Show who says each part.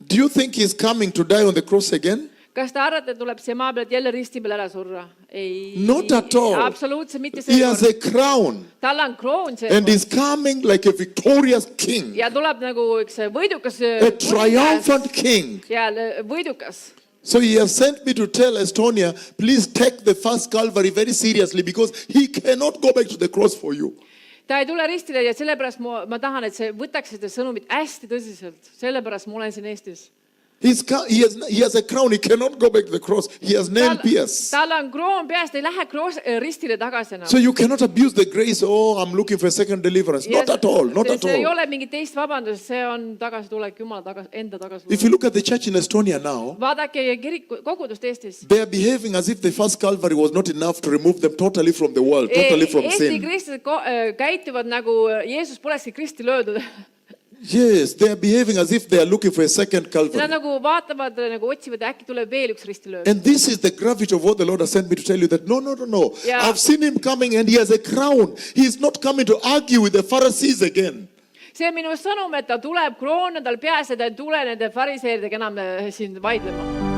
Speaker 1: Do you think he's coming to die on the cross again?
Speaker 2: Kas te arvate, et tuleb siia maa pealt jälle risti peal ära surra? Ei,
Speaker 1: Not at all.
Speaker 2: absoluutselt mitte
Speaker 1: He has
Speaker 2: see.
Speaker 1: a crown
Speaker 2: Tal on kroon see.
Speaker 1: and he's coming like a victorious king,
Speaker 2: Ja tuleb nagu üks võidukas.
Speaker 1: a triumphant king.
Speaker 2: Ja võidukas.
Speaker 1: So he has sent me to tell Estonia, please take the first Calvary very seriously because he cannot go back to the cross for you.
Speaker 2: Ta ei tule ristile ja sellepärast ma tahan, et see võtaks seda sõnumit hästi tõsiselt. Sellepärast ma olen siin Eestis.
Speaker 1: He has a crown. He cannot go back to the cross. He has nail pierced.
Speaker 2: Tal on kroon peast, ei lähe ristile tagasi enam.
Speaker 1: So you cannot abuse the grace. Oh, I'm looking for a second deliverance. Not at all. Not at
Speaker 2: See ei
Speaker 1: all.
Speaker 2: ole mingi teist vabandust, see on tagasitulek, Jumala enda tagasitulek.
Speaker 1: If you look at the church in Estonia now,
Speaker 2: Vaadake kogudust Eestis.
Speaker 1: they are behaving as if the first Calvary was not enough to remove them totally from the world, totally from
Speaker 2: Eesti
Speaker 1: sin.
Speaker 2: kristlased käituvad nagu Jeesus polekski kristi löödud.
Speaker 1: Yes, they are behaving as if they are looking for a second
Speaker 2: Nad
Speaker 1: Calvary.
Speaker 2: nagu vaatavad, nagu otsivad, äkki tuleb veel üks ristilööv.
Speaker 1: And this is the gravity of what the Lord has sent me to tell you that no.
Speaker 2: Yeah.
Speaker 1: I've seen him coming and he has a crown. He is not coming to argue with the Pharisees again.
Speaker 2: See on minu sõnum, et ta tuleb kroon on tal peas ja ta ei tule nende fariseeridega enam siin vaidlema.